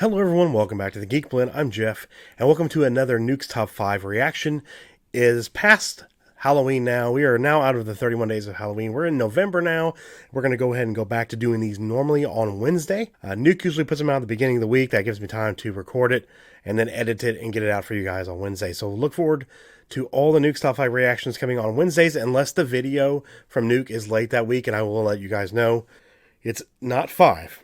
Hello everyone, welcome back to the Geek Blend. I'm Jeff, and welcome to another NUKE'S Top 5 reaction. It is past Halloween now. We are now out of the 31 days of Halloween. We're in November now. We're going to go ahead and go back to doing these normally on Wednesday. Nuke usually puts them out at the beginning of the week. That gives me time to record it and then edit it and get it out for you guys on Wednesday. So look forward to all the NUKE'S Top 5 reactions coming on Wednesdays, unless the video from Nuke is late that week, and I will let you guys know. It's not 5.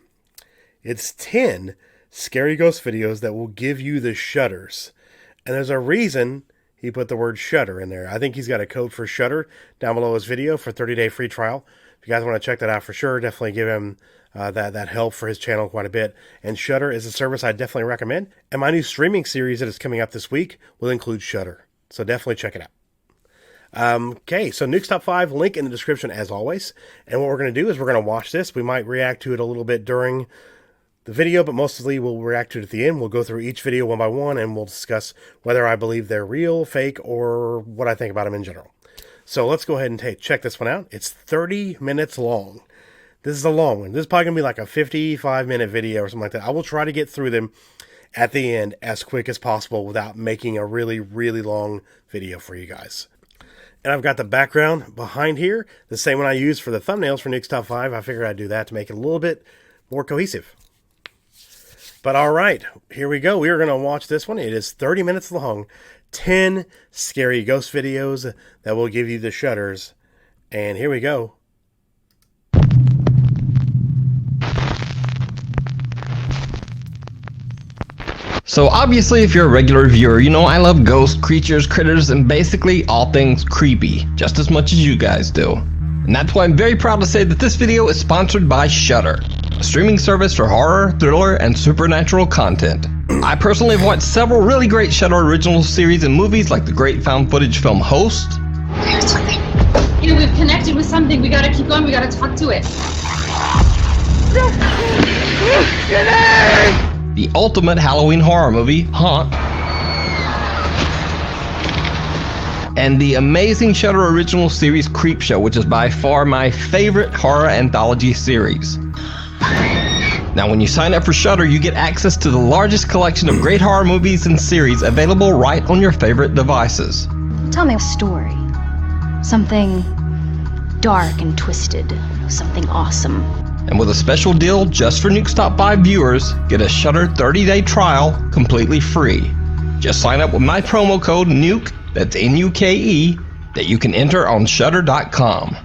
It's 10 scary ghost videos that will give you the shudders. And there's a reason he put the word shudder in there. I think he's got a code for shudder down below his video for 30-day free trial. If you guys want to check that out for sure, definitely give him that help for his channel quite a bit. And Shudder is a service I definitely recommend. And my new streaming series that is coming up this week will include Shudder. So definitely check it out. Okay, so NUKE'S Top 5, link in the description as always. And what we're going to do is we're going to watch this. We might react to it a little bit during the video, but mostly we'll react to it at the end. We'll go through each video one by one, and we'll discuss whether I believe they're real, fake, or what I think about them in general. So let's go ahead and check this one out. It's 30 minutes long. This is a long one. This is probably going to be like a 55-minute video or something like that. I will try to get through them at the end as quick as possible without making a really, really long video for you guys. And I've got the background behind here, the same one I used for the thumbnails for NUKE'S Top 5. I figured I'd do that to make it a little bit more cohesive. But all right, here we go. We are going to watch this one. It is 30 minutes long, 10 scary ghost videos that will give you the shudders. And here we go. So obviously, if you're a regular viewer, you know I love ghosts, creatures, critters, and basically all things creepy, just as much as you guys do. And that's why I'm very proud to say that this video is sponsored by Shudder, a streaming service for horror, thriller, and supernatural content. I personally have watched several really great Shudder original series and movies like the great found footage film Host. There's something. Yeah, we've connected with something. We gotta keep going. We gotta talk to it. The ultimate Halloween horror movie, Haunt. And the amazing Shudder original series Creepshow, which is by far my favorite horror anthology series. Now when you sign up for Shudder, you get access to the largest collection of great horror movies and series available right on your favorite devices. Tell me a story. Something dark and twisted. Something awesome. And with a special deal just for NUKE'S Top 5 viewers, get a Shudder 30-day trial completely free. Just sign up with my promo code NUKE, that's N-U-K-E, that you can enter on Shudder.com.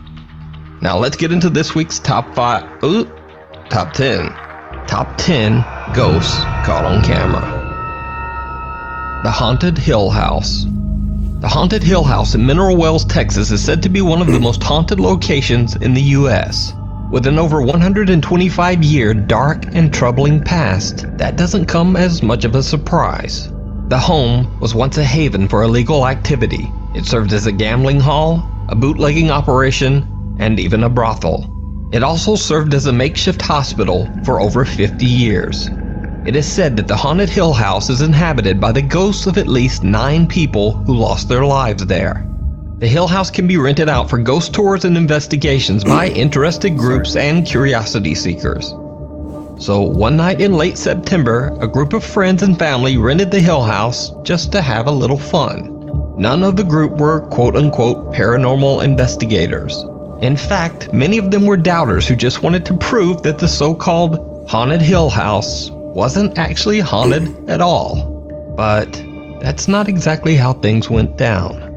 Now let's get into this week's top 10 ghosts caught on camera. The Haunted Hill House. The Haunted Hill House in Mineral Wells, Texas is said to be one of the most haunted locations in the U.S. With an over 125-year dark and troubling past, that doesn't come as much of a surprise. The home was once a haven for illegal activity. It served as a gambling hall, a bootlegging operation, and even a brothel. It also served as a makeshift hospital for over 50 years. It is said that the Haunted Hill House is inhabited by the ghosts of at least 9 people who lost their lives there. The Hill House can be rented out for ghost tours and investigations by interested groups and curiosity seekers. So one night in late September, a group of friends and family rented the Hill House just to have a little fun. None of the group were quote-unquote paranormal investigators. In fact, many of them were doubters who just wanted to prove that the so-called Haunted Hill House wasn't actually haunted at all. But that's not exactly how things went down.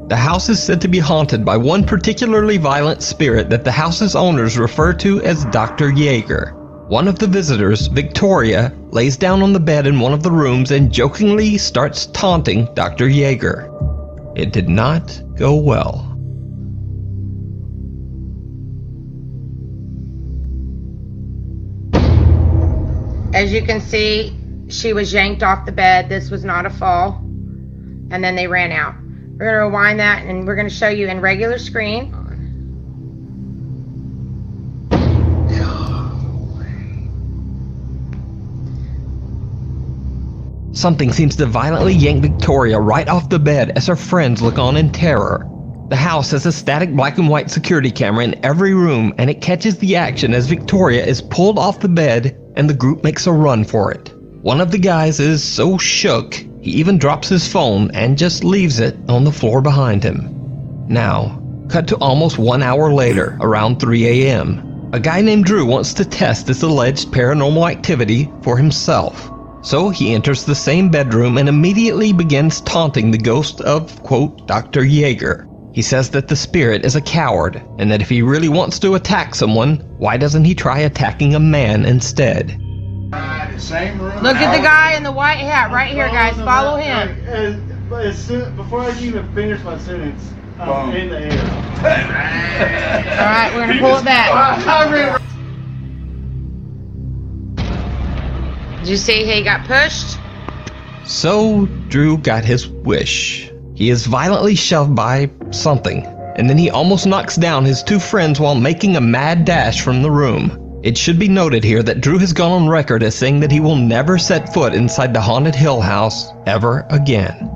The house is said to be haunted by one particularly violent spirit that the house's owners refer to as Dr. Yeager. One of the visitors, Victoria, lays down on the bed in one of the rooms and jokingly starts taunting Dr. Yeager. It did not go well. As you can see, she was yanked off the bed. This was not a fall. And then they ran out. We're going to rewind that and we're going to show you in regular screen. Something seems to violently yank Victoria right off the bed as her friends look on in terror. The house has a static black and white security camera in every room, and it catches the action as Victoria is pulled off the bed and the group makes a run for it. One of the guys is so shook, he even drops his phone and just leaves it on the floor behind him. Now, cut to almost 1 hour later, around 3 a.m. A guy named Drew wants to test this alleged paranormal activity for himself. So he enters the same bedroom and immediately begins taunting the ghost of, quote, Dr. Jaeger. He says that the spirit is a coward, and that if he really wants to attack someone, why doesn't he try attacking a man instead? Same room. Look at the guy in the white hat right here, guys. Follow him. Before I can even finish my sentence, I'm in the air. Alright, we're gonna pull it back. Did you see he got pushed? So Drew got his wish. He is violently shoved by something, and then he almost knocks down his two friends while making a mad dash from the room. It should be noted here that Drew has gone on record as saying that he will never set foot inside the haunted Hill House ever again.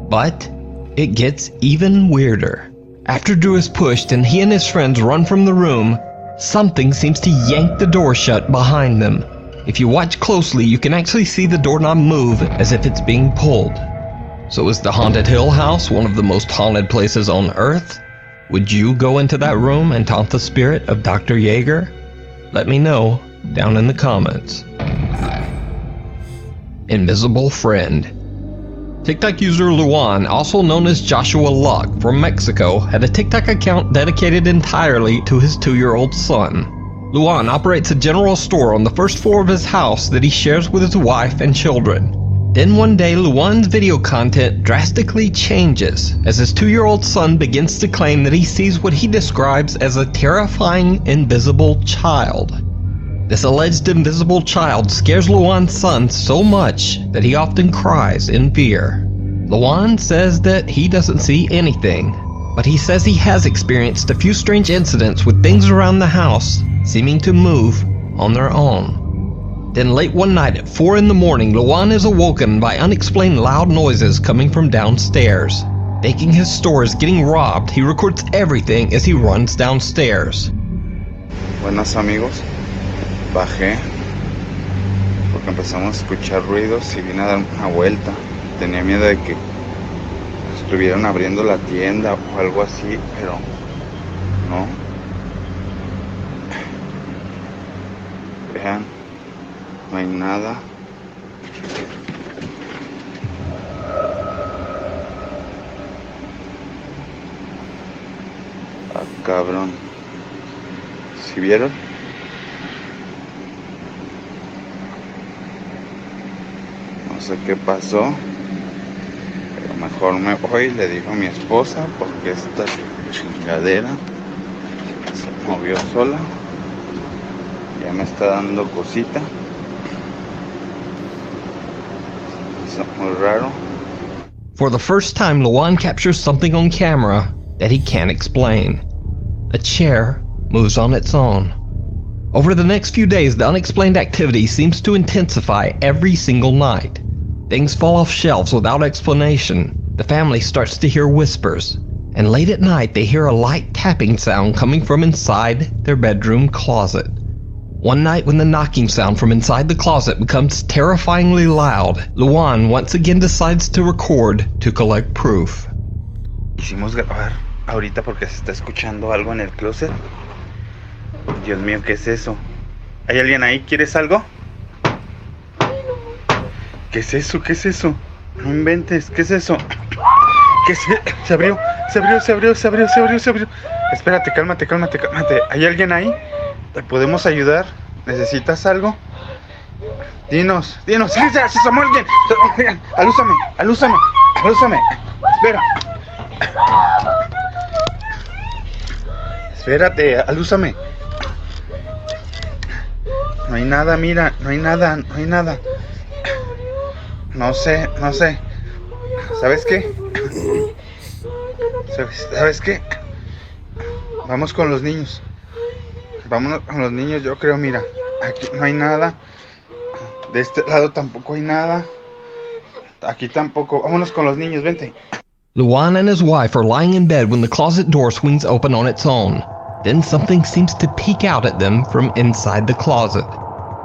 But it gets even weirder. After Drew is pushed and he and his friends run from the room, something seems to yank the door shut behind them. If you watch closely, you can actually see the doorknob move as if it's being pulled. So is the haunted Hill House one of the most haunted places on Earth? Would you go into that room and taunt the spirit of Dr. Jaeger? Let me know down in the comments. Invisible Friend. TikTok user Luan, also known as Joshua Luck from Mexico, had a TikTok account dedicated entirely to his 2-year-old son. Luan operates a general store on the first floor of his house that he shares with his wife and children. Then one day, Luan's video content drastically changes as his 2-year-old son begins to claim that he sees what he describes as a terrifying invisible child. This alleged invisible child scares Luan's son so much that he often cries in fear. Luan says that he doesn't see anything, but he says he has experienced a few strange incidents with things around the house seeming to move on their own. Then late one night at 4 in the morning, Luan is awoken by unexplained loud noises coming from downstairs. Thinking his store is getting robbed, he records everything as he runs downstairs. Buenas amigos, bajé porque empezamos a escuchar ruidos y vine a dar una vuelta. Tenía miedo de que estuvieran abriendo la tienda o algo así, pero no. Vean. No hay nada. Ah, cabrón. ¿Sí vieron? No sé qué pasó, pero mejor me voy, le digo a mi esposa, porque esta chingadera se movió sola. Ya me está dando cosita. Muy raro. For the first time, Luan captures something on camera that he can't explain. A chair moves on its own. Over the next few days, the unexplained activity seems to intensify every single night. Things fall off shelves without explanation. The family starts to hear whispers, and late at night they hear a light tapping sound coming from inside their bedroom closet. One night when the knocking sound from inside the closet becomes terrifyingly loud, Luan once again decides to record to collect proof. Quisimos grabar ahorita porque se está escuchando algo en el closet. Dios mío, ¿qué es eso? ¿Hay alguien ahí? ¿Quieres algo? ¿Qué es eso? ¿Qué es eso? No inventes, ¿qué es eso? ¿Qué es? Se abrió. Espérate, cálmate. ¿Hay alguien ahí? ¿Te podemos ayudar? ¿Necesitas algo? Dinos. ¡Sí, se asomó alguien! ¡Alúzame! Espera. Espérate, alúzame. No hay nada, mira, no hay nada. No sé. ¿Sabes qué? ¿Sabes qué? Vamos con los niños. Vámonos con los niños, yo creo, mira. Aquí no hay nada. De este lado tampoco hay nada. Aquí tampoco. Vámonos con los niños, vente. Luan and his wife are lying in bed when the closet door swings open on its own. Then something seems to peek out at them from inside the closet.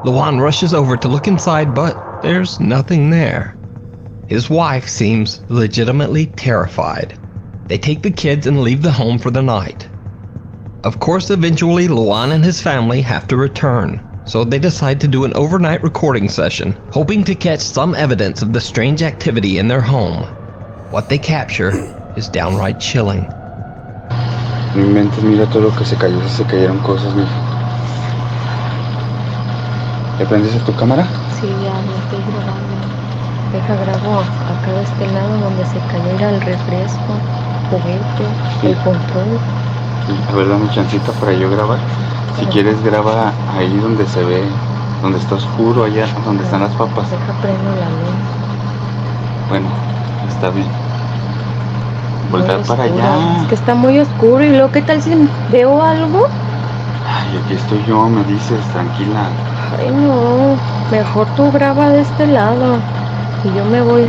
Luan rushes over to look inside, but there's nothing there. His wife seems legitimately terrified. They take the kids and leave the home for the night. Of course, eventually Luan and his family have to return, so they decide to do an overnight recording session, hoping to catch some evidence of the strange activity in their home. What they capture is downright chilling. No inventes, mira todo lo que se cayó, se cayeron cosas, mira. ¿Le prendes a tu cámara? Sí, ya estoy grabando. Deja grabo acá de este lado donde se cayó el refresco, juguete, sí. El control. A ver, dame chancita para yo grabar. Si quieres graba ahí donde se ve, donde está oscuro, allá donde están las papas. Deja prendo la luz. Bueno, está bien. Voltar para allá. Es que está muy oscuro y luego, ¿qué tal si veo algo? Ay, aquí estoy yo, me dices, tranquila. Ay, no, mejor tú graba de este lado y yo me voy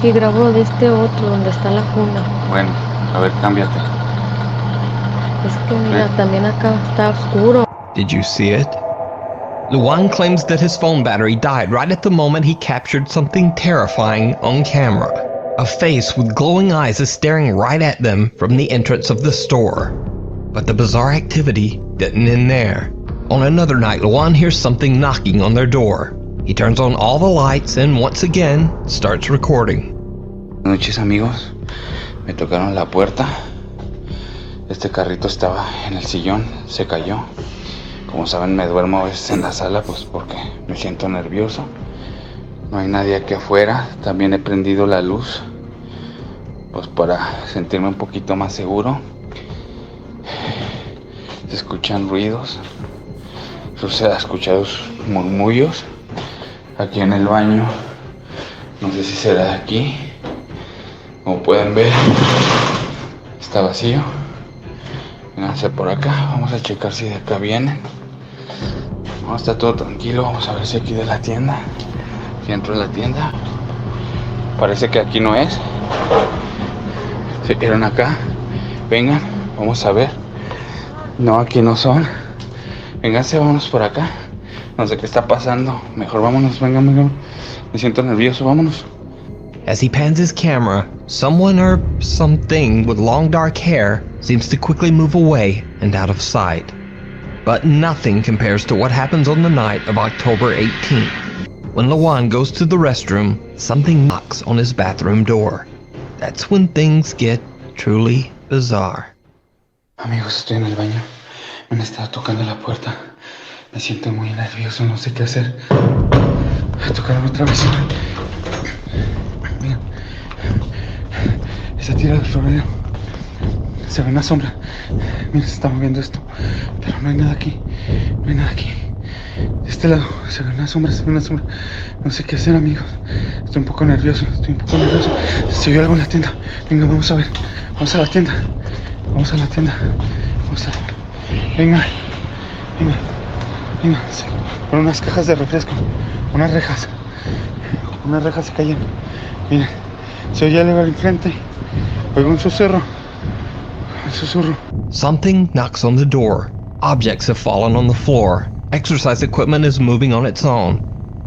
y grabo de este otro donde está la cuna. Bueno, a ver, cámbiate. Es que mira, también acá está oscuro. Did you see it? Luan claims that his phone battery died right at the moment he captured something terrifying on camera. A face with glowing eyes is staring right at them from the entrance of the store. But the bizarre activity didn't end there. On another night, Luan hears something knocking on their door. He turns on all the lights and once again starts recording. Buenas noches, amigos. Me tocaron la puerta. Este carrito estaba en el sillón, se cayó. Como saben, me duermo a veces en la sala pues porque me siento nervioso. No hay nadie aquí afuera. También he prendido la luz pues para sentirme un poquito más seguro. Se escuchan ruidos. Se han escuchado murmullos aquí en el baño. No sé si será de aquí. Como pueden ver, está vacío. Vénganse por acá. Vamos a checar si de acá vienen. No, está todo tranquilo. Vamos a ver si aquí de la tienda. Si entro en la tienda. Parece que aquí no es. Se vieron acá. Vengan, vamos a ver. No, aquí no son. Vénganse, vámonos por acá. No sé qué está pasando. Mejor vámonos, vengan, vengan. Me siento nervioso, vámonos. As he pans his camera, someone or something with long dark hair seems to quickly move away and out of sight. But nothing compares to what happens on the night of October 18th. When Luan goes to the restroom, something knocks on his bathroom door. That's when things get truly bizarre. Amigos, estoy en el baño. Me han estado tocando la puerta. Me siento muy nervioso, no sé qué hacer. Tocaron otra vez. Mira. Esa tira del florero. Se ve una sombra. Mira, se está moviendo esto. Pero no hay nada aquí. No hay nada aquí. De este lado se ve una sombra, se ve una sombra. No sé qué hacer, amigos. Estoy un poco nervioso, Se vio algo en la tienda. Venga, vamos a ver. Vamos a la tienda. Vamos a la tienda. Vamos a... Venga. Venga. Venga. Con unas cajas de refresco. Unas rejas. Unas rejas se cayeron. Miren. Se oye algo al enfrente. Oigo un susurro. Un susurro. Something knocks on the door. Objects have fallen on the floor. Exercise equipment is moving on its own.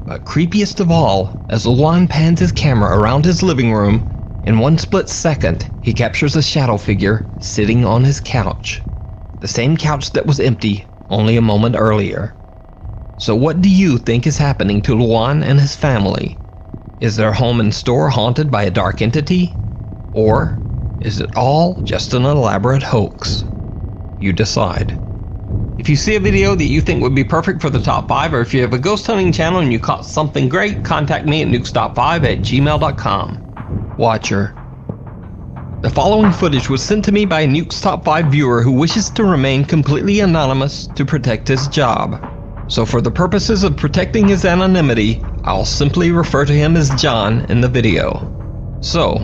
But creepiest of all, as Luan pans his camera around his living room, in one split second, he captures a shadow figure sitting on his couch. The same couch that was empty only a moment earlier. So what do you think is happening to Luan and his family? Is their home and store haunted by a dark entity? Or is it all just an elaborate hoax? You decide. If you see a video that you think would be perfect for the top 5, or if you have a ghost hunting channel and you caught something great, contact me at nukes.5@gmail.com. Watcher. The following footage was sent to me by a Nukes Top 5 viewer who wishes to remain completely anonymous to protect his job. So for the purposes of protecting his anonymity, I'll simply refer to him as John in the video. So,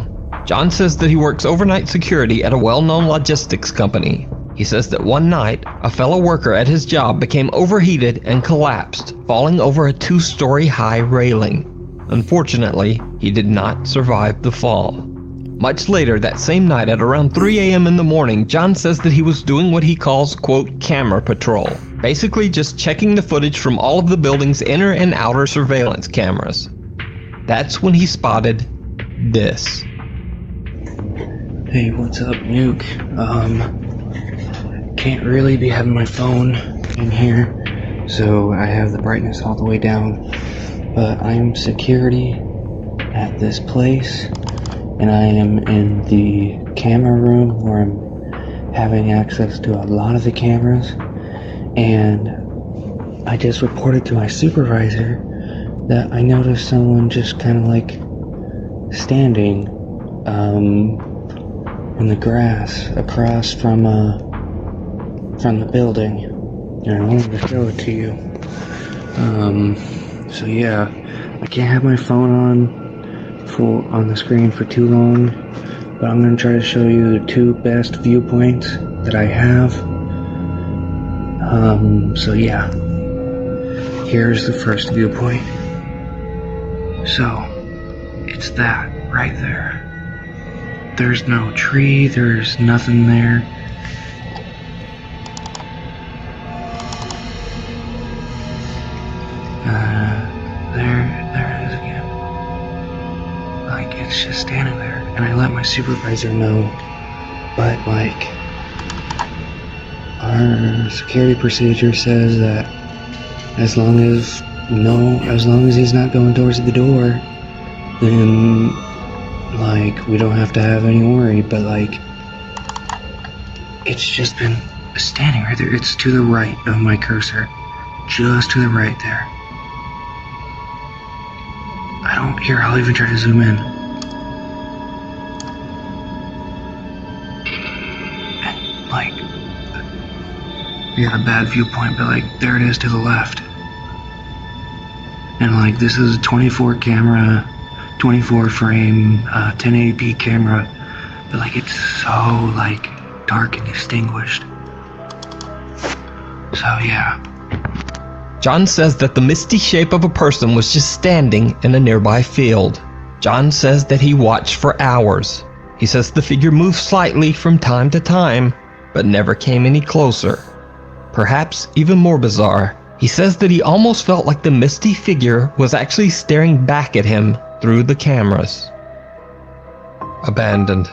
John says that he works overnight security at a well-known logistics company. He says that one night, a fellow worker at his job became overheated and collapsed, falling over a 2-story high railing. Unfortunately, he did not survive the fall. Much later that same night at around 3 a.m. in the morning, John says that he was doing what he calls, quote, camera patrol. Basically just checking the footage from all of the building's inner and outer surveillance cameras. That's when he spotted this. Hey, what's up, Nuke? Can't really be having my phone in here, so I have the brightness all the way down. But I'm security at this place, and I am in the camera room where I'm having access to a lot of the cameras, and I just reported to my supervisor that I noticed someone just kind of like standing in the grass across from the building, and I wanted to show it to you. So yeah, I can't have my phone on the screen for too long, but I'm gonna try to show you the two best viewpoints that I have. So yeah, here's the first viewpoint. So it's that right there. There's no tree, there's nothing there. There it is again. Like, it's just standing there. And I let my supervisor know, but like, our security procedure says that as long as he's not going towards the door, then like, we don't have to have any worry. But like, it's just been standing right there. It's to the right of my cursor, just to the right there. I'll even try to zoom in. Like, we got a bad viewpoint, but like, there it is to the left. And like, this is a 24 frame, 1080p camera, but like, it's so like dark and distinguished. So yeah. John says that the misty shape of a person was just standing in a nearby field. John says that he watched for hours. He says the figure moved slightly from time to time, but never came any closer. Perhaps even more bizarre, he says that he almost felt like the misty figure was actually staring back at him through the cameras. Abandoned.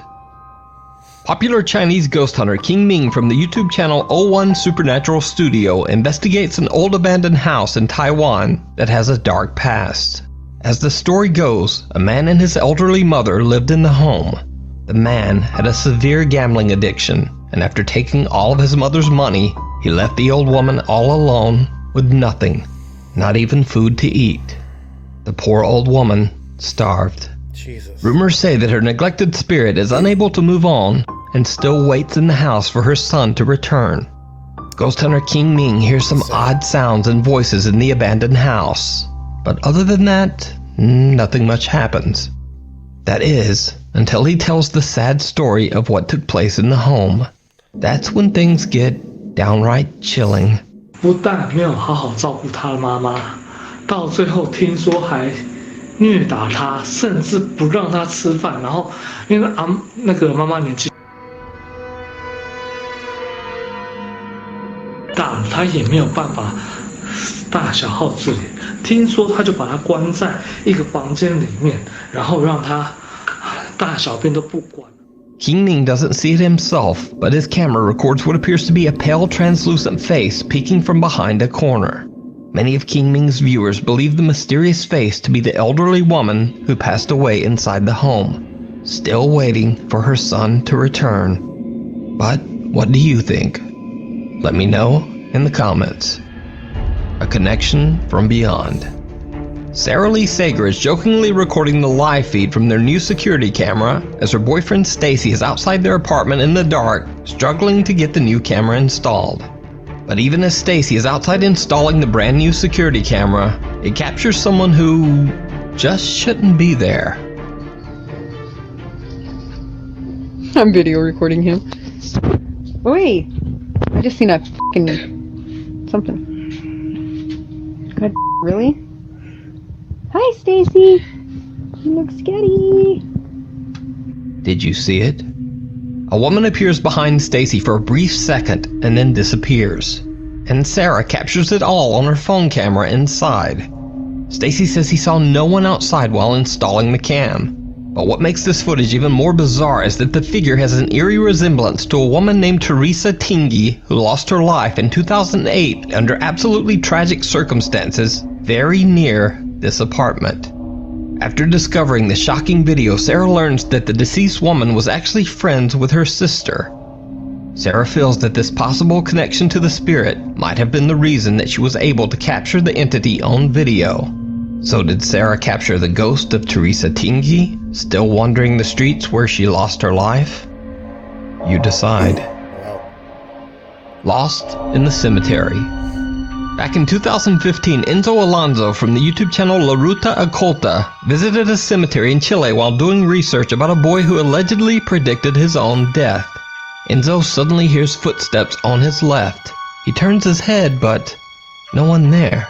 Popular Chinese ghost hunter King Ming from the YouTube channel 01 Supernatural Studio investigates an old abandoned house in Taiwan that has a dark past. As the story goes, a man and his elderly mother lived in the home. The man had a severe gambling addiction, and after taking all of his mother's money, he left the old woman all alone with nothing, not even food to eat. The poor old woman starved. Jesus. Rumors say that her neglected spirit is unable to move on and still waits in the house for her son to return. Ghost hunter King Ming hears some odd sounds and voices in the abandoned house, but other than that, nothing much happens. That is, until he tells the sad story of what took place in the home. That's when things get downright chilling. 不但没有好好照顾他的妈妈，到最后听说还虐打他，甚至不让他吃饭。然后因为那个妈妈年纪大了，他也没有办法大小号自理。听说他就把他关在一个房间里面，然后让他大小便都不管。King Ming doesn't see it himself, but his camera records what appears to be a pale, translucent face peeking from behind a corner. Many of King Ming's viewers believe the mysterious face to be the elderly woman who passed away inside the home, still waiting for her son to return. But what do you think? Let me know in the comments. A connection from beyond. Sarah Lee Sager is jokingly recording the live feed from their new security camera as her boyfriend Stacy is outside their apartment in the dark, struggling to get the new camera installed. But even as Stacy is outside installing the brand new security camera, it captures someone who just shouldn't be there. I'm video recording him. Wait, I just seen a fucking something. God, really? Hi, Stacy. You look sketchy. Did you see it? A woman appears behind Stacy for a brief second and then disappears. And Sarah captures it all on her phone camera inside. Stacy says he saw no one outside while installing the cam. But what makes this footage even more bizarre is that the figure has an eerie resemblance to a woman named Teresa Tingy who lost her life in 2008 under absolutely tragic circumstances very near this apartment. After discovering the shocking video, Sarah learns that the deceased woman was actually friends with her sister. Sarah feels that this possible connection to the spirit might have been the reason that she was able to capture the entity on video. So did Sarah capture the ghost of Teresa Tingy, still wandering the streets where she lost her life? You decide. Lost in the Cemetery. Back in 2015, Enzo Alonso from the YouTube channel La Ruta Oculta visited a cemetery in Chile while doing research about a boy who allegedly predicted his own death. Enzo suddenly hears footsteps on his left. He turns his head, but no one there.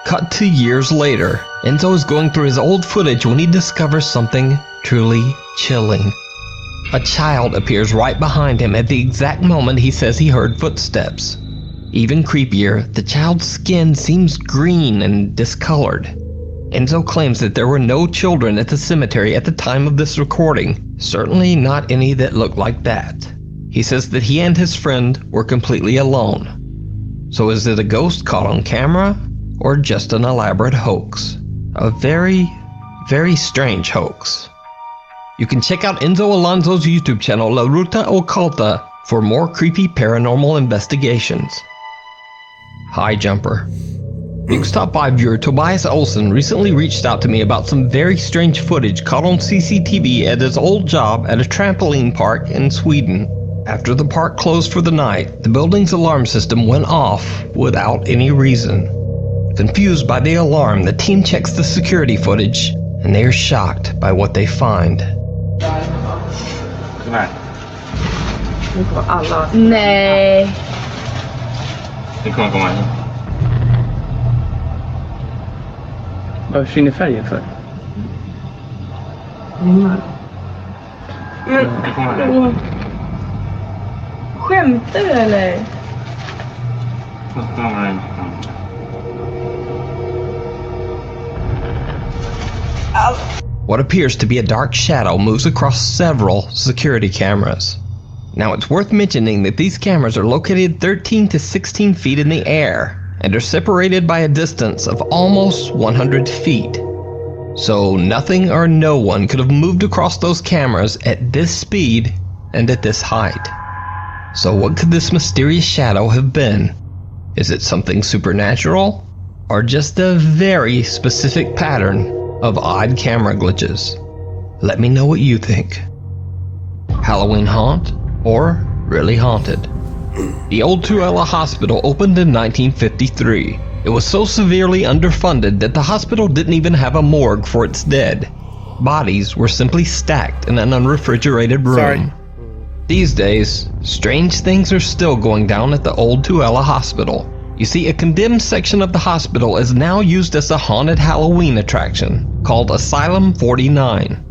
Cut to years later, Enzo is going through his old footage when he discovers something truly chilling. A child appears right behind him at the exact moment he says he heard footsteps. Even creepier, the child's skin seems green and discolored. Enzo claims that there were no children at the cemetery at the time of this recording, certainly not any that looked like that. He says that he and his friend were completely alone. So is it a ghost caught on camera, or just an elaborate hoax? A very, very strange hoax. You can check out Enzo Alonso's YouTube channel La Ruta Oculta for more creepy paranormal investigations. Hi Jumper. NUKE'S Top 5 viewer Tobias Olsen recently reached out to me about some very strange footage caught on CCTV at his old job at a trampoline park in Sweden. After the park closed for the night, the building's alarm system went off without any reason. Confused by the alarm, the team checks the security footage, and they are shocked by what they find. Nej. Det kommer komma in. Vad försvinner färgen för? Men, skämtar du eller? What appears to be a dark shadow moves across several security cameras. Now it's worth mentioning that these cameras are located 13 to 16 feet in the air and are separated by a distance of almost 100 feet. So nothing or no one could have moved across those cameras at this speed and at this height. So what could this mysterious shadow have been? Is it something supernatural, or just a very specific pattern of odd camera glitches? Let me know what you think. Halloween haunt, or really haunted? The old Tuella Hospital opened in 1953. It was so severely underfunded that the hospital didn't even have a morgue for its dead. Bodies were simply stacked in an unrefrigerated room. Sorry. These days, strange things are still going down at the old Tuella Hospital. You see, a condemned section of the hospital is now used as a haunted Halloween attraction called Asylum 49.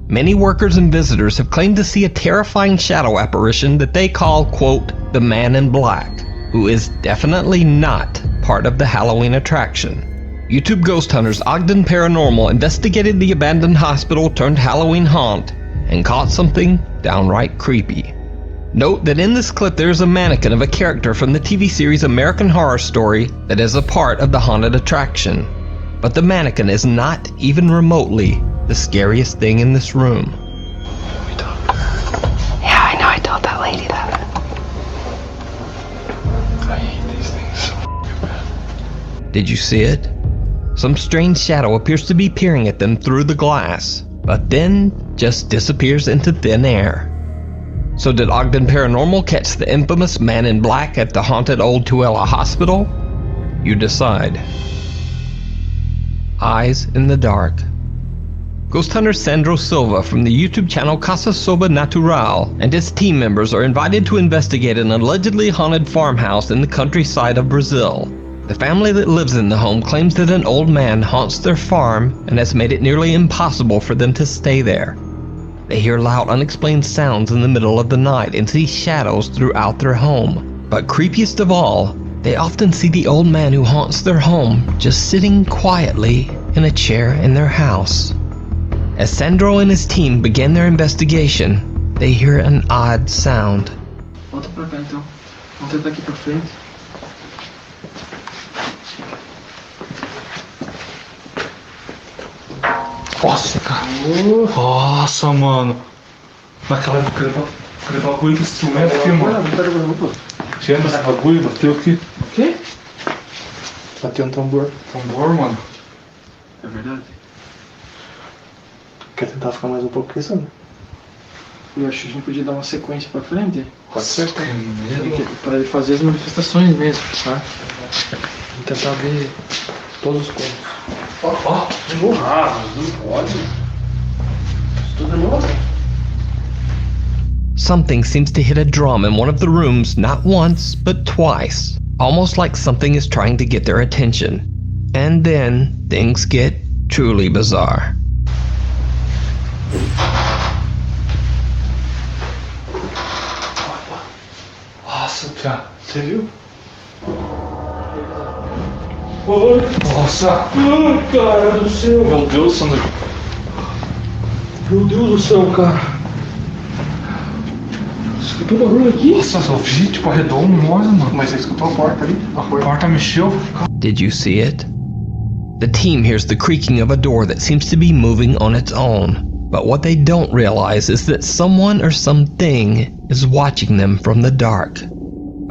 Many workers and visitors have claimed to see a terrifying shadow apparition that they call, quote, the Man in Black, who is definitely not part of the Halloween attraction. YouTube ghost hunters Ogden Paranormal investigated the abandoned hospital turned Halloween haunt and caught something downright creepy. Note that in this clip there is a mannequin of a character from the TV series American Horror Story that is a part of the haunted attraction. But the mannequin is not even remotely the scariest thing in this room. Yeah, I know, I told that lady that. I hate these things so bad. Did you see it? Some strange shadow appears to be peering at them through the glass, but then just disappears into thin air. So did Ogden Paranormal catch the infamous Man in Black at the haunted old Tuella Hospital? You decide. Eyes in the Dark. Ghost hunter Sandro Silva from the YouTube channel Casa Soba Natural and his team members are invited to investigate an allegedly haunted farmhouse in the countryside of Brazil. The family that lives in the home claims that an old man haunts their farm and has made it nearly impossible for them to stay there. They hear loud, unexplained sounds in the middle of the night and see shadows throughout their home. But creepiest of all, They often see the old man who haunts their home just sitting quietly in a chair in their house. As Sandro and his team begin their investigation, they hear an odd sound. Volta pra cá então. Vamos tentar aqui pra frente. Nossa, cara. Nossa, mano. Naquela época, aquele bagulho de instrumento aqui, mano. Tinha esse bagulho, bateu aqui. O quê? Bateu um tambor. Tambor, mano? É verdade. Quer tentar ficar mais um pouco aqui, sabe? Eu acho que a gente podia dar uma sequência pra frente. Pode ser, cara. Para ele fazer as manifestações mesmo, tá? Vamos tentar ver todos os pontos. Ó, de novo. Ah, não pode. Isso tudo é novo. Something seems to hit a drum in one of the rooms not once, but twice, almost like something is trying to get their attention. And then things get truly bizarre. Nossa, Pia, você viu? Nossa! Ai, cara do céu! Meu Deus, Sandro! Meu Deus do céu, cara! Escutou barulho aqui? Nossa, eu vi, tipo, arredou um nós, mano. Mas você escutou a porta ali? A porta mexeu. Did you see it? The team hears the creaking of a door that seems to be moving on its own. But what they don't realize is that someone or something is watching them from the dark.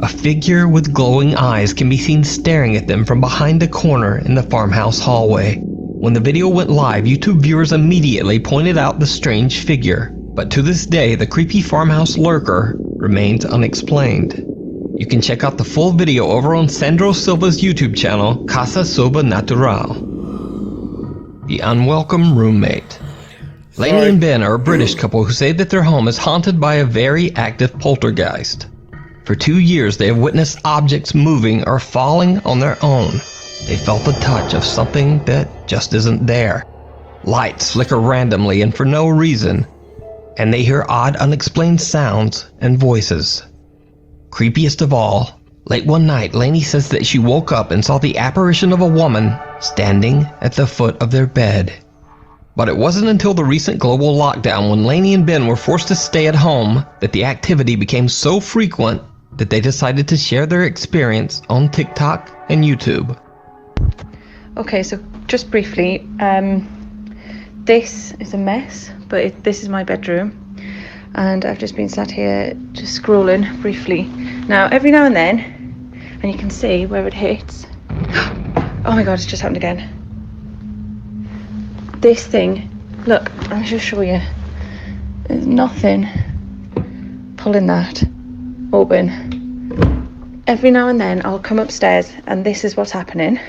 A figure with glowing eyes can be seen staring at them from behind a corner in the farmhouse hallway. When the video went live, YouTube viewers immediately pointed out the strange figure, but to this day, the creepy farmhouse lurker remains unexplained. You can check out the full video over on Sandro Silva's YouTube channel, Casa Sobrenatural. The Unwelcome Roommate. Lainey and Ben are a British couple who say that their home is haunted by a very active poltergeist. For 2 years, they have witnessed objects moving or falling on their own. They felt the touch of something that just isn't there. Lights flicker randomly and for no reason, and they hear odd, unexplained sounds and voices. Creepiest of all, late one night, Lainey says that she woke up and saw the apparition of a woman standing at the foot of their bed. But it wasn't until the recent global lockdown, when Lainey and Ben were forced to stay at home, that the activity became so frequent that they decided to share their experience on TikTok and YouTube. Okay, so just briefly, this is a mess, but this is my bedroom, and I've just been sat here just scrolling briefly. Now, every now and then, and you can see where it hits. Oh my god, it's just happened again. This thing, look, I'll just show you. There's nothing pulling that open. Every now and then I'll come upstairs and this is what's happening.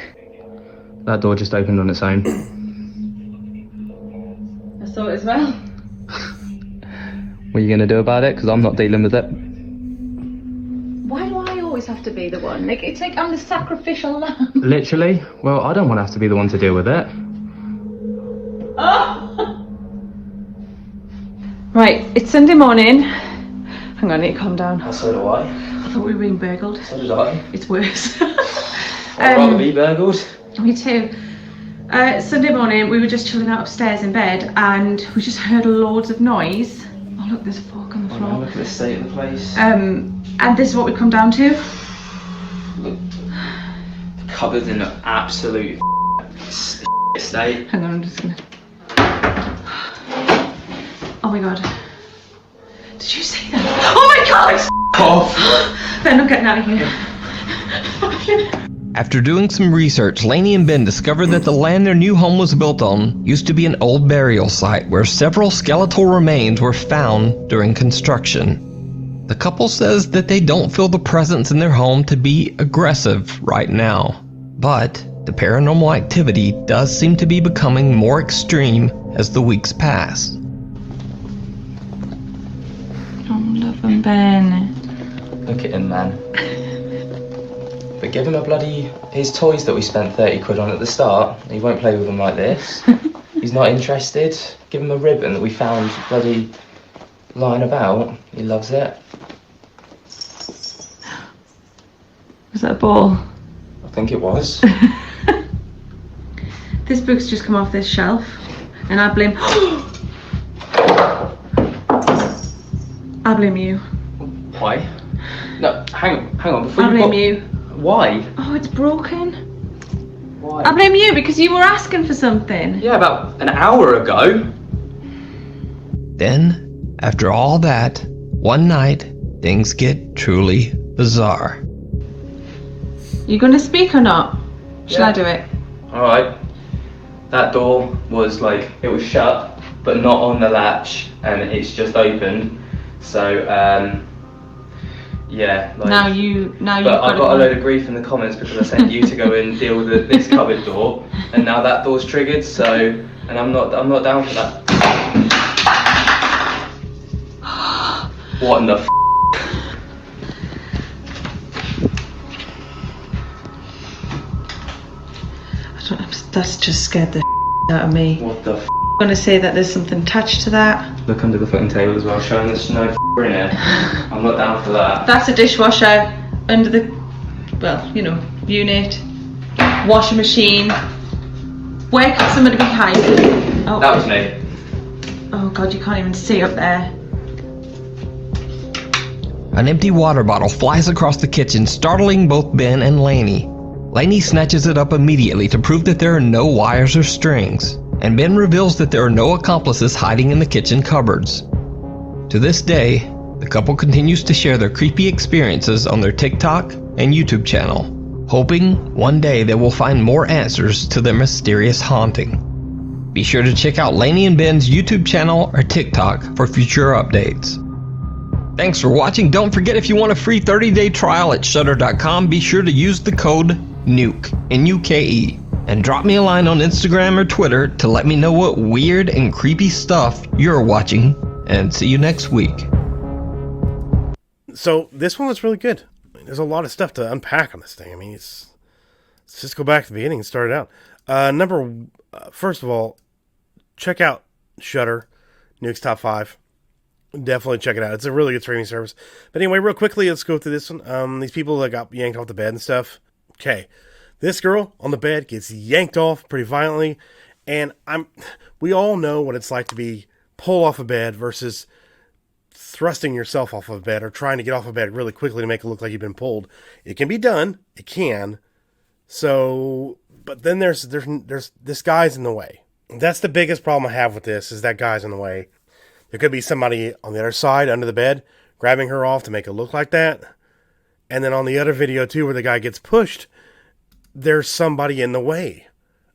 That door just opened on its own. I saw it as well. What are you going to do about it? Because I'm not dealing with it. Why do I always have to be the one? Like, it's like I'm the sacrificial lamb. Literally? Well, I don't want to have to be the one to deal with it. Oh! Right, it's Sunday morning. Hang on, I need to calm down. So do I. I thought we were being burgled. So did I. It's worse. I'd rather be burgled. Me too. Sunday morning, we were just chilling out upstairs in bed and we just heard loads of noise. Oh look, there's a fork on the floor. Look at the state of the place. And this is what we come down to. Look, the cupboard's in an absolute state. Hang on, I'm just gonna... Oh my god. Did you see that? Oh my god! Off! Ben, I'm getting out of here. After doing some research, Lainey and Ben discovered that the land their new home was built on used to be an old burial site where several skeletal remains were found during construction. The couple says that they don't feel the presence in their home to be aggressive right now, but the paranormal activity does seem to be becoming more extreme as the weeks pass. Oh, love him, Ben. Look at him, man. But give him his toys that we spent 30 quid on at the start. He won't play with them like this. He's not interested. Give him a ribbon that we found bloody lying about. He loves it. Was that a ball? I think it was. This book's just come off this shelf, and I blame. I blame you. Why? No, hang on. Before I blame you. Why? Oh, it's broken. Why? I blame you because you were asking for something. Yeah, about an hour ago. Then, after all that, one night, things get truly bizarre. You gonna speak or not? Shall I do it? Alright. That door was like, it was shut, but not on the latch, and it's just opened. So, yeah. Like, Now you but I got a load of grief in the comments because I sent you to go and deal with this cupboard door, and now that door's triggered. So, and I'm not down for that. What in the f? That's just scared the out of me. What the f? I'm gonna say that there's something attached to that. Look under the fucking table as well, showing there's no f in it. I'm not down for that. That's a dishwasher under the, well, you know, unit, washing machine. Where could somebody be hiding? Oh. That was me. Oh God, you can't even see up there. An empty water bottle flies across the kitchen, startling both Ben and Lainey. Lainey snatches it up immediately to prove that there are no wires or strings, and Ben reveals that there are no accomplices hiding in the kitchen cupboards. To this day, the couple continues to share their creepy experiences on their TikTok and YouTube channel, hoping one day they will find more answers to their mysterious haunting. Be sure to check out Lainey and Ben's YouTube channel or TikTok for future updates. Thanks for watching. Don't forget, if you want a free 30-day trial at Shudder.com, be sure to use the code NUKE, N-U-K-E, and drop me a line on Instagram or Twitter to let me know what weird and creepy stuff you're watching, and see you next week. So this one was really good. I mean, there's a lot of stuff to unpack on this thing. I mean, let's just go back to the beginning and start it out. First of all, check out Shudder, NUKE'S Top 5. Definitely check it out. It's a really good streaming service. But anyway, real quickly, let's go through this one. These people that got yanked off the bed and stuff. Okay, this girl on the bed gets yanked off pretty violently, and we all know what it's like to be pulled off a bed versus thrusting yourself off of a bed or trying to get off a bed really quickly to make it look like you've been pulled. It can be done. It can. So, but then there's this guy's in the way. That's the biggest problem I have with this, is that guy's in the way. There could be somebody on the other side under the bed grabbing her off to make it look like that. And then on the other video too, where the guy gets pushed, there's somebody in the way.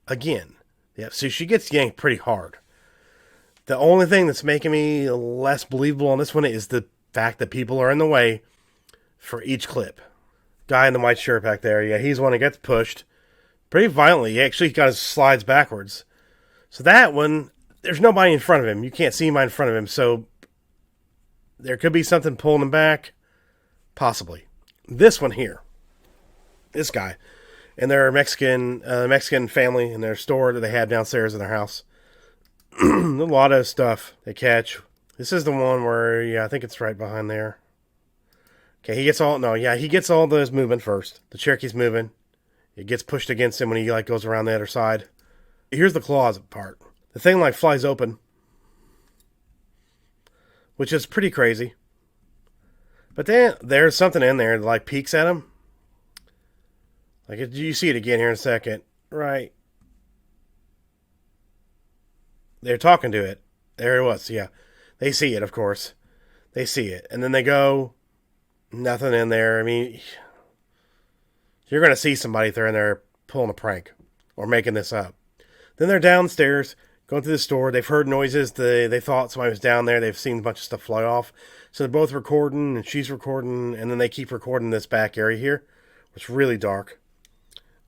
Again. Yeah, so she gets yanked pretty hard. The only thing that's making me less believable on this one is the fact that people are in the way for each clip. Guy in the white shirt back there, yeah, he's the one that gets pushed pretty violently. He actually got his slides backwards. So that one, there's nobody in front of him. You can't see anybody in front of him. So there could be something pulling him back. Possibly. This one here. This guy. And their Mexican family in their store that they had downstairs in their house. A lot of stuff they catch. This is the one where, yeah, I think it's right behind there. Okay, he gets all those movement first. The Cherokee's moving. It gets pushed against him when he goes around the other side. Here's the closet part. The thing flies open, which is pretty crazy. But then there's something in there that peeks at him. You see it again here in a second, right? They're talking to it. There it was. Yeah, they see it. Of course, they see it, and then they go. Nothing in there. I mean, you're gonna see somebody if they're in there pulling a prank or making this up. Then they're downstairs. Going through the store, they've heard noises. They thought somebody was down there. They've seen a bunch of stuff fly off. So they're both recording, and she's recording, and then they keep recording this back area here. It's really dark.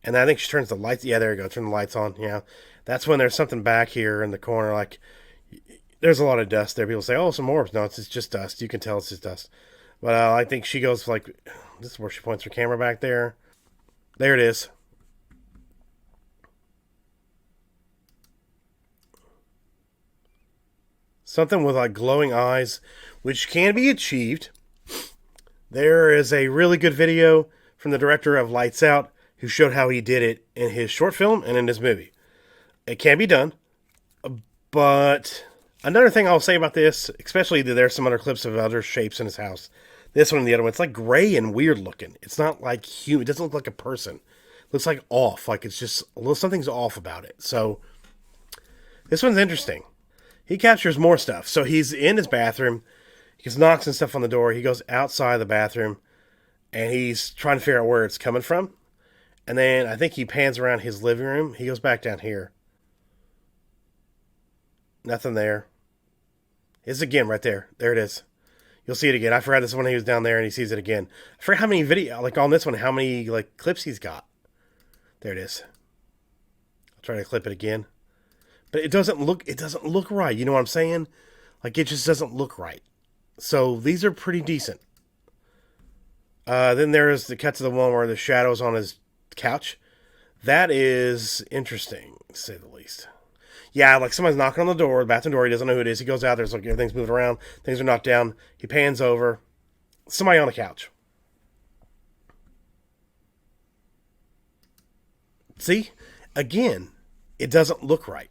And I think she turns the lights. Yeah, there you go. Turn the lights on. Yeah. That's when there's something back here in the corner. There's a lot of dust there. People say, oh, some orbs. No, it's just dust. You can tell it's just dust. But I think she goes this is where she points her camera back there. There it is. Something with glowing eyes, which can be achieved. There is a really good video from the director of Lights Out, who showed how he did it in his short film and in his movie. It can be done, but another thing I'll say about this, especially that there's some other clips of other shapes in his house. This one and the other one, it's like gray and weird looking. It's not like human. It doesn't look like a person. It looks like off. Like it's just a little something's off about it. So this one's interesting. He captures more stuff. So he's in his bathroom. He just knocks and stuff on the door. He goes outside the bathroom, and he's trying to figure out where it's coming from. And then I think he pans around his living room. He goes back down here. Nothing there. It's again right there. There it is. You'll see it again. I forgot this one he was down there and he sees it again. I forgot how many video, like on this one, how many like clips he's got. There it is. I'll try to clip it again. But it doesn't look right. You know what I'm saying? Like it just doesn't look right. So these are pretty decent. Then there's the cut to the one where the shadow's on his couch. That is interesting, to say the least. Yeah, like somebody's knocking on the door, the bathroom door. He doesn't know who it is. He goes out. There's like everything's moving around. Things are knocked down. He pans over. Somebody on the couch. See? Again, it doesn't look right.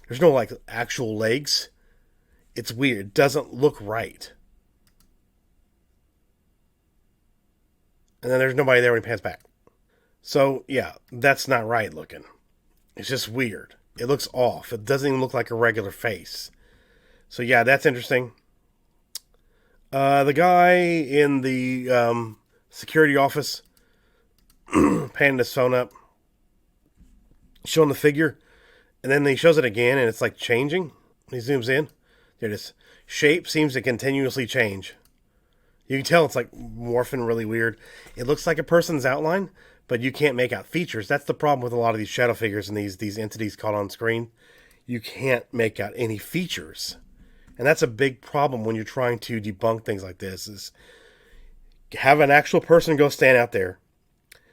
There's no like actual legs. It's weird. It doesn't look right. And then there's nobody there when he pans back. So, yeah, that's not right looking. It's just weird. It looks off. It doesn't even look like a regular face. So, yeah, that's interesting. The guy in the security office panning his phone up, showing the figure, and then he shows it again, and it's like changing. He zooms in. There it is. Shape seems to continuously change. You can tell it's like morphing really weird. It looks like a person's outline, but you can't make out features. That's the problem with a lot of these shadow figures and these entities caught on screen. You can't make out any features. And that's a big problem when you're trying to debunk things like this, is have an actual person go stand out there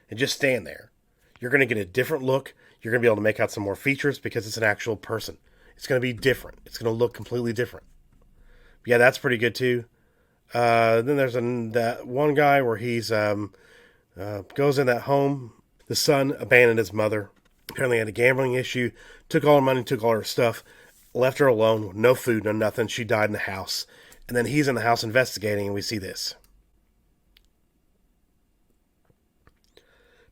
and just stand there. You're going to get a different look. You're going to be able to make out some more features because it's an actual person. It's going to be different. It's going to look completely different. But yeah, that's pretty good too. Then there's that one guy where he's goes in that home. The son abandoned his mother. Apparently had a gambling issue. Took all her money, took all her stuff. Left her alone. No food, no nothing. She died in the house. And then he's in the house investigating, and we see this.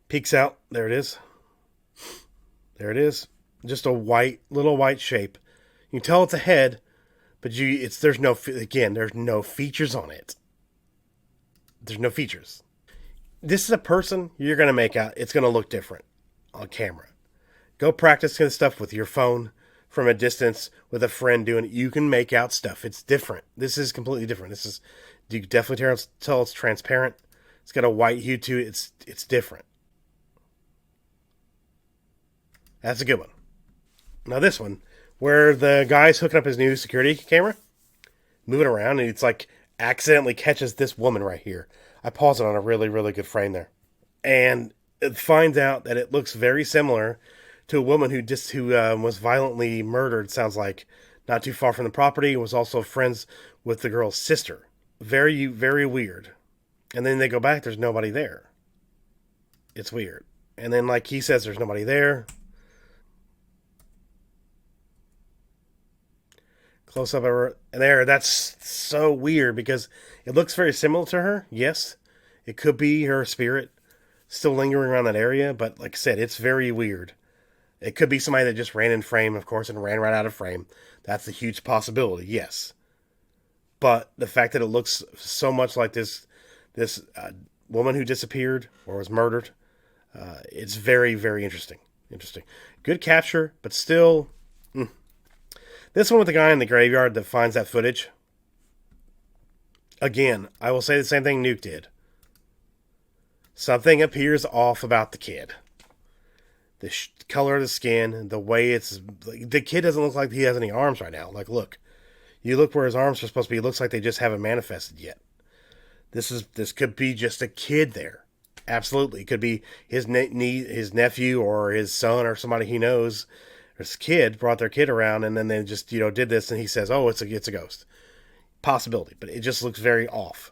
Peeks out. There it is. There it is. Just a little white shape. You can tell it's a head, but there's no features on it. There's no features. This is a person you're going to make out. It's going to look different on camera. Go practice this stuff with your phone from a distance with a friend doing it. You can make out stuff. It's different. This is completely different. You can definitely tell it's transparent. It's got a white hue to it. It's different. That's a good one. Now this one, where the guy's hooking up his new security camera, moving around, and it's like accidentally catches this woman right here. I paused it on a really, really good frame there. And it finds out that it looks very similar to a woman who was violently murdered, sounds like, not too far from the property, was also friends with the girl's sister. Very, very weird. And then they go back, there's nobody there. It's weird. And then, like he says, there's nobody there. Close up of her. And there, that's so weird because it looks very similar to her. Yes, it could be her spirit still lingering around that area. But like I said, it's very weird. It could be somebody that just ran in frame, of course, and ran right out of frame. That's a huge possibility, yes. But the fact that it looks so much like this woman who disappeared or was murdered, it's very, very interesting. Interesting. Good capture, but still... This one with the guy in the graveyard that finds that footage. Again, I will say the same thing Nuke did. Something appears off about the kid. The color of the skin, the way it's... The kid doesn't look like he has any arms right now. Like, look. You look where his arms are supposed to be. It looks like they just haven't manifested yet. This could be just a kid there. Absolutely. It could be his nephew or his son or somebody he knows. His kid brought their kid around, and then they just, did this, and he says, oh, it's a ghost. Possibility, but it just looks very off.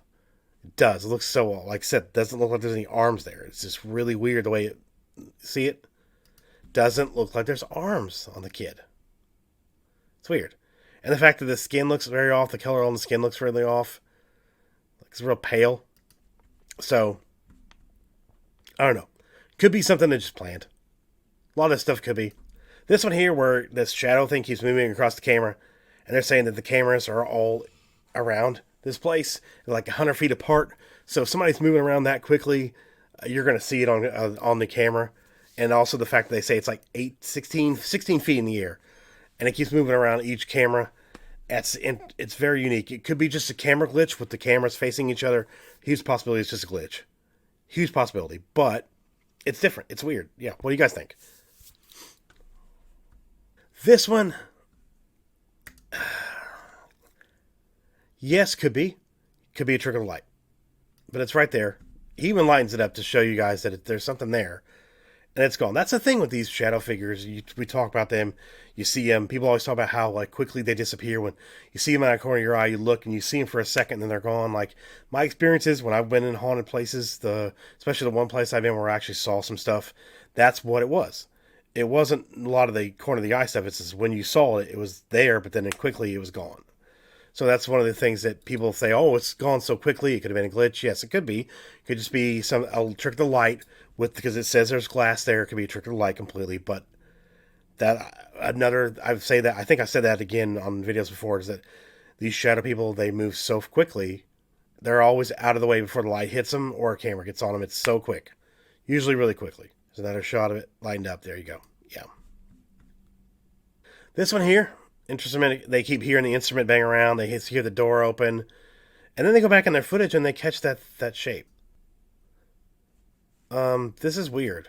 It It does. It looks so, like I said, it doesn't look like there's any arms there. It's just really weird the way it, see it? Doesn't look like there's arms on the kid. It's weird. And the fact that the skin looks very off, the color on the skin looks really off. It's real pale. So, I don't know. Could be something that just planned. A lot of stuff could be. This one here where this shadow thing keeps moving across the camera, and they're saying that the cameras are all around this place, like 100 feet apart. So if somebody's moving around that quickly, you're going to see it on the camera. And also the fact that they say it's like 16 feet in the air, and it keeps moving around each camera. It's very unique. It could be just a camera glitch with the cameras facing each other. Huge possibility it's just a glitch. Huge possibility, but it's different. It's weird. Yeah, what do you guys think? This one, yes, could be. Could be a trick of the light. But it's right there. He even lightens it up to show you guys that there's something there. And it's gone. That's the thing with these shadow figures. We talk about them. You see them. People always talk about how like quickly they disappear. When you see them out of the corner of your eye, you look and you see them for a second, and then they're gone. Like my experiences when I've been in haunted places, especially the one place I've been where I actually saw some stuff, that's what it was. It wasn't a lot of the corner of the eye stuff. It's just when you saw it, it was there, but then quickly it was gone. So that's one of the things that people say, oh, it's gone so quickly. It could have been a glitch. Yes, it could be. It could just be a trick of the light because it says there's glass there. It could be a trick of the light completely. But I think I said that again on videos before, is that these shadow people, they move so quickly. They're always out of the way before the light hits them or a camera gets on them. It's so quick. Usually really quickly. There's another shot of it lined up. There you go. Yeah. This one here. Instrument, they keep hearing the instrument bang around. They hear the door open, and then they go back in their footage and they catch that shape. This is weird.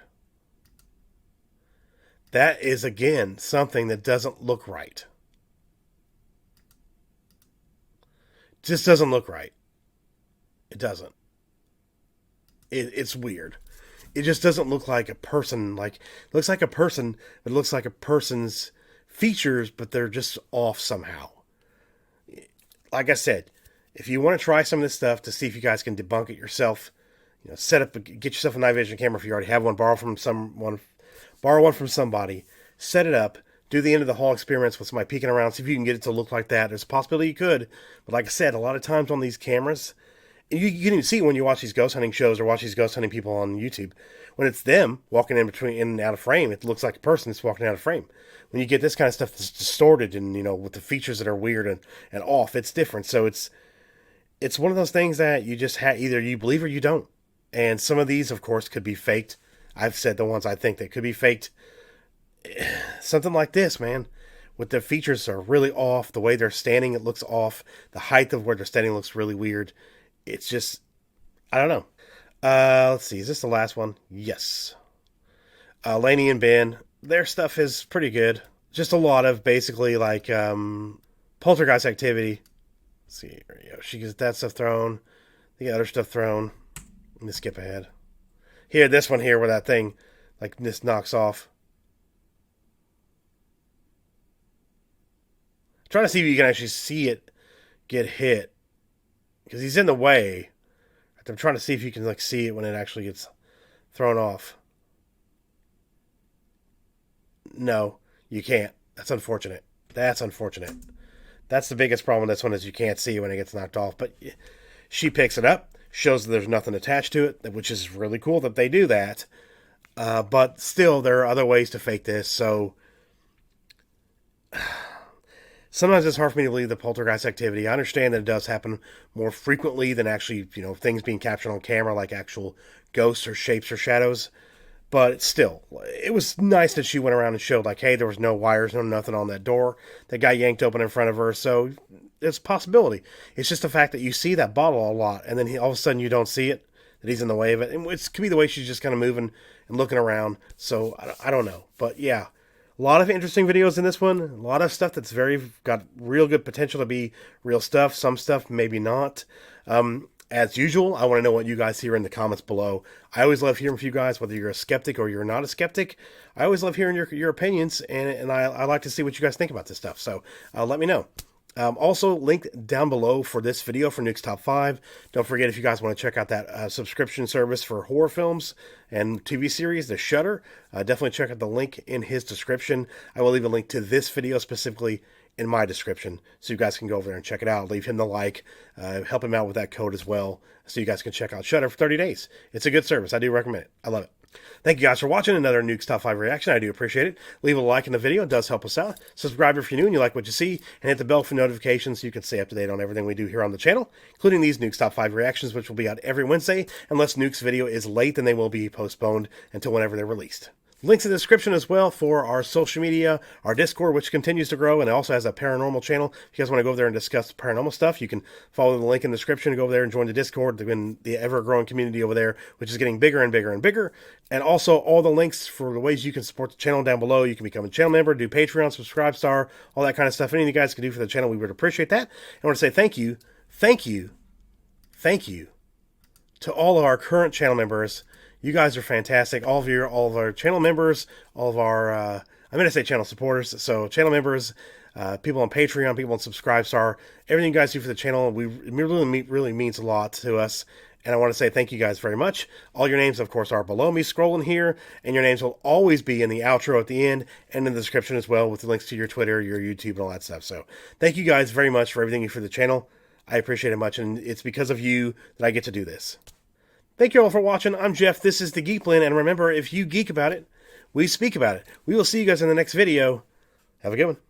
That is again something that doesn't look right. Just doesn't look right. It doesn't. It's weird. It just doesn't look like a person. Like it looks like a person, but it looks like a person's features, but they're just off somehow. Like I said, if you want to try some of this stuff to see if you guys can debunk it yourself, get yourself a night vision camera if you already have one. Borrow one from somebody. Set it up. Do the end of the hall experiments with somebody peeking around. See if you can get it to look like that. There's a possibility you could, but like I said, a lot of times on these cameras, and you can even see it when you watch these ghost hunting shows or watch these ghost hunting people on YouTube. When it's them walking in and out of frame, it looks like a person that's walking out of frame. When you get this kind of stuff that's distorted and, with the features that are weird and off, it's different. So it's one of those things that you just either you believe or you don't. And some of these, of course, could be faked. I've said the ones I think that could be faked. Something like this, man, with the features are really off. The way they're standing, it looks off. The height of where they're standing looks really weird. It's just, I don't know. Let's see. Is this the last one? Yes. Lainey and Ben, their stuff is pretty good. Just a lot of basically like poltergeist activity. Let's see. Here we go. She gets that stuff thrown. The other stuff thrown. Let me skip ahead. Here, this one here where that thing like this knocks off. I'm trying to see if you can actually see it get hit. Because he's in the way. I'm trying to see if you can like see it when it actually gets thrown off. No, you can't. That's unfortunate. That's unfortunate. That's the biggest problem with this one, is you can't see when it gets knocked off. But she picks it up, shows that there's nothing attached to it, which is really cool that they do that. But still, there are other ways to fake this. So sometimes it's hard for me to believe the poltergeist activity. I understand that it does happen more frequently than actually, things being captured on camera, like actual ghosts or shapes or shadows. But still, it was nice that she went around and showed, like, hey, there was no wires, no nothing on that door that got yanked open in front of her. So it's a possibility. It's just the fact that you see that bottle a lot, and then all of a sudden you don't see it, that he's in the way of it. And it could be the way she's just kind of moving and looking around. So I don't know. But yeah, a lot of interesting videos in this one. A lot of stuff that's got real good potential to be real stuff. Some stuff maybe not. As usual, I want to know what you guys hear in the comments below. I always love hearing from you guys, whether you're a skeptic or you're not a skeptic. I always love hearing your opinions, and I like to see what you guys think about this stuff. So let me know. Also, linked down below for this video for Nuke's Top 5. Don't forget, if you guys want to check out that subscription service for horror films and TV series, the Shudder, definitely check out the link in his description. I will leave a link to this video specifically in my description, so you guys can go over there and check it out. Leave him the like, help him out with that code as well, so you guys can check out Shudder for 30 days. It's a good service. I do recommend it. I love it. Thank you guys for watching another Nuke's Top 5 reaction. I do appreciate it. Leave a like in the video. It does help us out. Subscribe if you're new and you like what you see. And hit the bell for notifications so you can stay up to date on everything we do here on the channel, including these Nuke's Top 5 reactions, which will be out every Wednesday. Unless Nuke's video is late, then they will be postponed until whenever they're released. Links in the description as well for our social media, our Discord, which continues to grow, and it also has a paranormal channel. If you guys want to go over there and discuss paranormal stuff, you can follow the link in the description and go over there and join the Discord, the ever-growing community over there, which is getting bigger and bigger and bigger. And also all the links for the ways you can support the channel down below. You can become a channel member, do Patreon, subscribe star, all that kind of stuff. Anything you guys can do for the channel, we would appreciate that. I want to say thank you to all of our current channel members. You guys are fantastic. All of our channel members, all of our, I'm going to say channel supporters. So channel members, people on Patreon, people on Subscribestar, everything you guys do for the channel, really means a lot to us. And I want to say thank you guys very much. All your names, of course, are below me scrolling here. And your names will always be in the outro at the end and in the description as well, with the links to your Twitter, your YouTube, and all that stuff. So thank you guys very much for everything you do for the channel. I appreciate it much. And it's because of you that I get to do this. Thank you all for watching. I'm Jeff. This is the Geekblend. And remember, if you geek about it, we speak about it. We will see you guys in the next video. Have a good one.